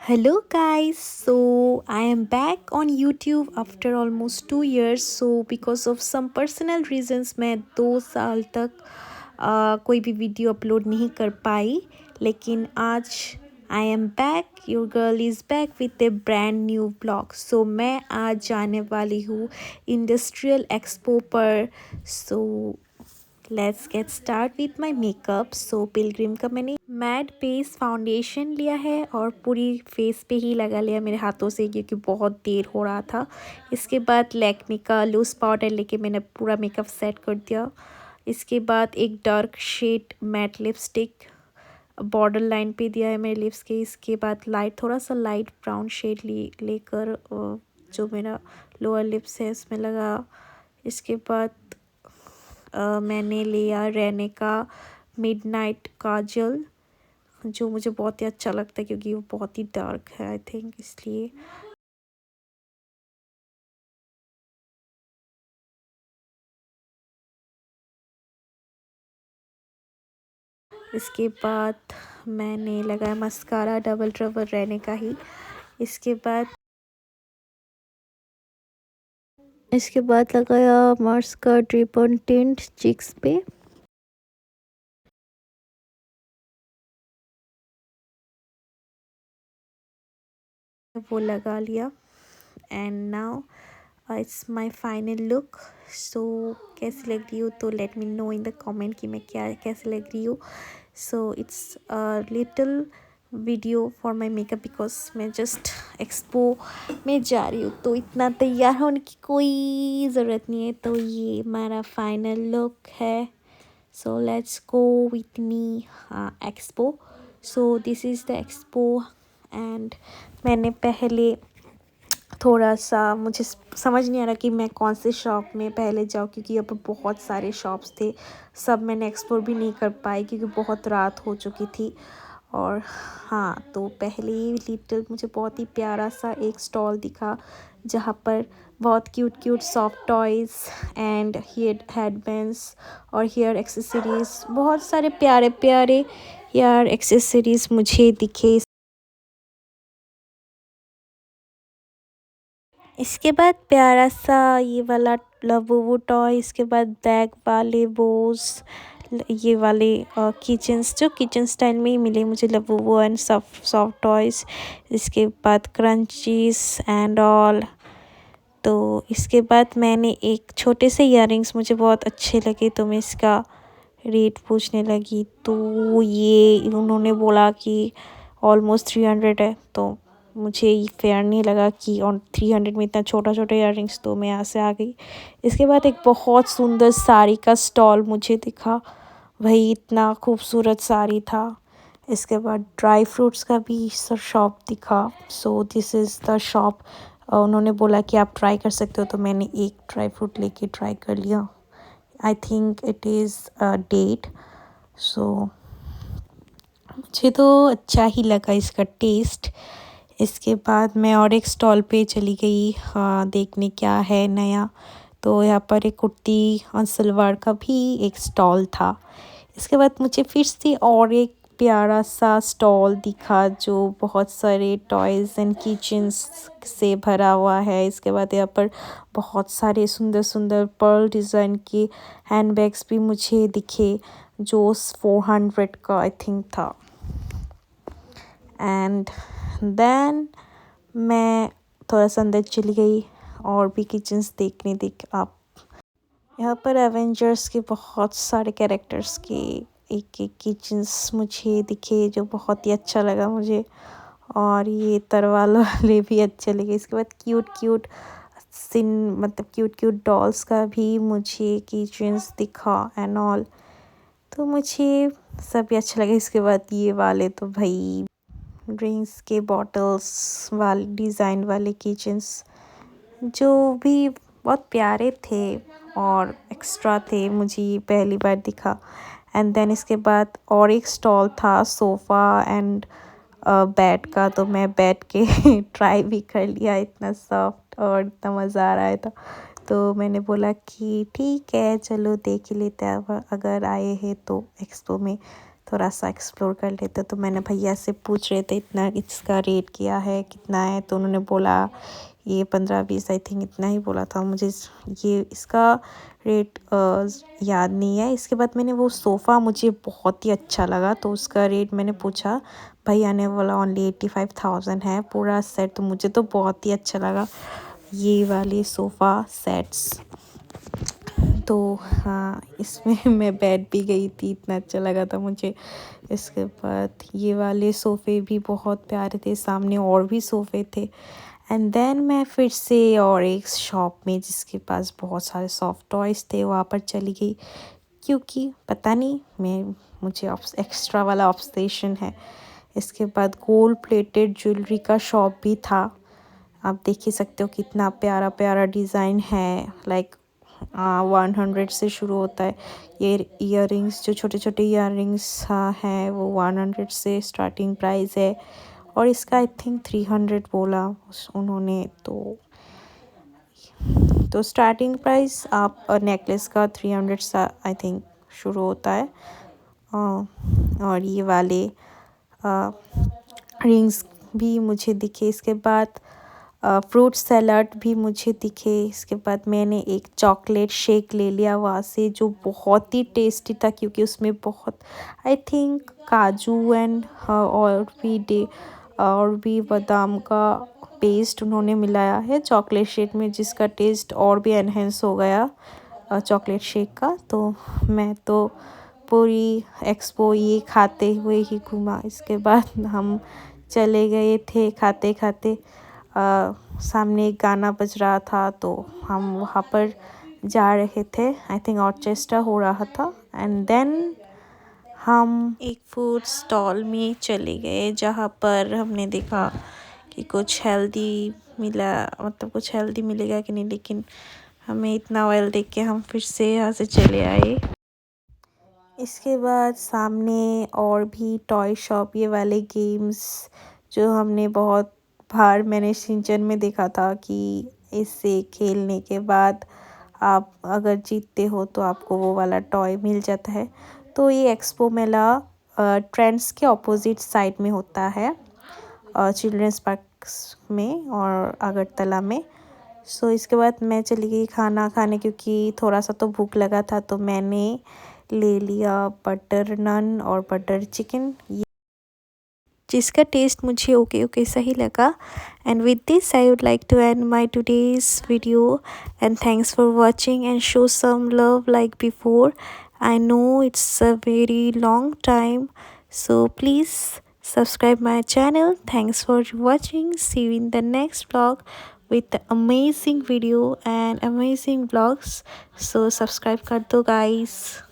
Hello guys, so I am back on YouTube after almost 2 years. So because of some personal reasons मैं 2 साल तक कोई भी video upload नहीं कर पाई, लेकिन आज I am back, your girl is back with a brand new blog. So मैं आज जाने वाली हूँ इंडस्ट्रियल एक्सपो पर. So let's get start with my makeup. So Pilgrim का मैंने मैट बेस फाउंडेशन लिया है और पूरी फेस पे ही लगा लिया मेरे हाथों से, क्योंकि बहुत देर हो रहा था. इसके बाद लैक्मे का लूज पाउडर लेके मैंने पूरा मेकअप सेट कर दिया. इसके बाद एक dark shade matte lipstick border line पे दिया है मेरे लिप्स के. इसके बाद थोड़ा सा लाइट ब्राउन शेड लेकर जो मेरा लोअर लिप्स है उसमें लगा. इसके बाद मैंने लिया रेने का मिडनाइट काजल, जो मुझे बहुत ही अच्छा लगता है क्योंकि वो बहुत ही डार्क है आई थिंक, इसलिए. इसके बाद मैंने लगाया मस्कारा डबल ट्रबल रेने का ही. इसके बाद इसके बाद लगाया मार्स का ड्रिपन टिंट चिक्स पे. वो लगा लिया. And now it's my final look. So कैसी लग रही हो तो let me know in the comment कि मैं क्या कैसे लग रही हूँ. So it's little video for my makeup because मैं जस्ट एक्सपो में जा रही हूँ, तो इतना तैयार होने की कोई ज़रूरत नहीं है. तो ये हमारा फाइनल लुक है. So let's go with me expo. So this is the expo. And मैंने पहले थोड़ा सा मुझे समझ नहीं आ रहा कि मैं कौन से शॉप में पहले जाऊँ, क्योंकि यहाँ पर बहुत सारे शॉप्स थे. सब मैंने एक्सप्लोर भी नहीं कर पाई क्योंकि बहुत रात हो चुकी थी. और हाँ, तो पहले ही लिटिल मुझे बहुत ही प्यारा सा एक स्टॉल दिखा जहाँ पर बहुत cute cute soft toys and headbands और हेयर एक्सेसरीज़, बहुत सारे प्यारे प्यारे हेयर एक्सेसरीज़ मुझे दिखे. इसके बाद प्यारा सा ये वाला लवोवो टॉय. इसके बाद बैग वाले बोस, ये वाले किचन्स जो किचन स्टाइल में ही मिले मुझे लवोवो एंड सॉफ्ट सॉफ्ट टॉयज़. इसके बाद क्रंचीज एंड ऑल. तो इसके बाद मैंने एक छोटे से इयररिंग्स मुझे बहुत अच्छे लगे, तो मैं इसका रेट पूछने लगी. तो ये उन्होंने बोला कि ऑलमोस्ट 300 है. तो मुझे ये फेयर नहीं लगा कि ऑन 300 में इतना छोटा छोटा इयररिंग्स, तो मैं यहाँ से आ गई. इसके बाद एक बहुत सुंदर साड़ी का स्टॉल मुझे दिखा. वही इतना खूबसूरत साड़ी था. इसके बाद ड्राई फ्रूट्स का भी शॉप दिखा. So this is the shop. उन्होंने बोला कि आप ट्राई कर सकते हो, तो मैंने एक ड्राई फ्रूट लेके ट्राई कर लिया. I think it is date. So मुझे तो अच्छा ही लगा इसका टेस्ट. इसके बाद मैं और एक स्टॉल पे चली गई देखने क्या है नया. तो यहाँ पर एक कुर्ती और सलवार का भी एक स्टॉल था. इसके बाद मुझे फिर से और एक प्यारा सा स्टॉल दिखा जो बहुत सारे टॉयज़ एंड किचन्स से भरा हुआ है. इसके बाद यहाँ पर बहुत सारे सुंदर सुंदर पर्ल डिज़ाइन के हैंडबैग्स भी मुझे दिखे, जो 400 का आई थिंक था. एंड देन मैं थोड़ा सा अंदर चली गई और भी किचन्स देखने. आप यहाँ पर एवेंजर्स के बहुत सारे कैरेक्टर्स के एक एक किचन्स मुझे दिखे, जो बहुत ही अच्छा लगा मुझे. और ये तरवाल वाले भी अच्छे लगे. इसके बाद क्यूट क्यूट सिन मतलब क्यूट क्यूट डॉल्स का भी मुझे किचन्स दिखा एंड ऑल. तो मुझे सब ही अच्छा लगा. इसके बाद ये वाले तो भाई ड्रिंक्स के बॉटल्स वाले डिज़ाइन वाले किचन्स जो भी बहुत प्यारे थे और एक्स्ट्रा थे, मुझे ये पहली बार दिखा. एंड देन इसके बाद और एक स्टॉल था सोफ़ा एंड बेड का, तो मैं बैठ के ट्राई भी कर लिया. इतना सॉफ्ट और इतना मज़ा आ रहा था. तो मैंने बोला कि ठीक है चलो देख ही लेते हैं, अगर आए हैं तो एक्सपो में. थोड़ा सा एक्सप्लोर कर लेते। तो मैंने भैया से पूछ रहे थे इतना इसका रेट क्या है, कितना है, तो उन्होंने बोला ये 15-20 आई थिंक इतना ही बोला था मुझे। ये इसका रेट याद नहीं है। इसके बाद मैंने वो सोफ़ा मुझे बहुत ही अच्छा लगा, तो उसका रेट मैंने पूछा, भैया ने बोला ओनली 85,000 है पूरा सेट। तो मुझे तो बहुत ही अच्छा लगा ये वाले सोफ़ा सेट्स। तो हाँ, इसमें मैं बैठ भी गई थी, इतना अच्छा लगा था मुझे। इसके बाद ये वाले सोफ़े भी बहुत प्यारे थे, सामने और भी सोफ़े थे। एंड देन मैं फिर से और एक शॉप में जिसके पास बहुत सारे सॉफ्ट टॉयज़ थे वहाँ पर चली गई, क्योंकि पता नहीं मुझे एक्स्ट्रा वाला ऑब्सेशन है। इसके बाद गोल्ड प्लेटेड ज्वेलरी का शॉप भी था। आप देख ही सकते हो कितना प्यारा प्यारा डिज़ाइन है। लाइक 100 से शुरू होता है। ये इयररिंग्स जो छोटे छोटे इयररिंग्स हैं वो 100 से स्टार्टिंग प्राइस है, और इसका आई थिंक 300 बोला उन्होंने। तो स्टार्टिंग प्राइस आप नेकलेस का 300 से आई थिंक शुरू होता है। और ये वाले रिंग्स भी मुझे दिखे। इसके बाद फ्रूट सैलड भी मुझे दिखे। इसके बाद मैंने एक चॉकलेट शेक ले लिया वहाँ से, जो बहुत ही टेस्टी था, क्योंकि उसमें बहुत आई थिंक काजू एंड और भी बादाम का पेस्ट उन्होंने मिलाया है चॉकलेट शेक में, जिसका टेस्ट और भी एनहेंस हो गया चॉकलेट शेक का। तो मैं तो पूरी एक्सपो ये खाते हुए ही घूमा। इसके बाद हम चले गए थे खाते खाते। सामने एक गाना बज रहा था, तो हम वहाँ पर जा रहे थे। आई थिंक ऑर्केस्ट्रा हो रहा था। एंड देन हम एक फूड स्टॉल में चले गए, जहाँ पर हमने देखा कि कुछ हेल्दी मिला, मतलब कुछ हेल्दी मिलेगा कि नहीं, लेकिन हमें इतना ऑयल देख के हम फिर से यहाँ से चले आए। इसके बाद सामने और भी टॉय शॉप, ये वाले गेम्स जो हमने बहुत बार मैंने सिंचन में देखा था कि इससे खेलने के बाद आप अगर जीतते हो तो आपको वो वाला टॉय मिल जाता है। तो ये एक्सपो मेला ट्रेंड्स के ऑपोजिट साइड में होता है, चिल्ड्रंस पार्क में और अगरतला में। सो इसके बाद मैं चली गई खाना खाने, क्योंकि थोड़ा सा तो भूख लगा था। तो मैंने ले लिया बटर नान और बटर चिकन, जिसका टेस्ट मुझे ओके ओके सही लगा। And with this I would like to and my today's video, and thanks for watching and show some love like before. I know it's a very long time, so please subscribe my channel. Thanks for watching. See you in the next vlog with the amazing video and amazing vlogs. So subscribe kar do guys.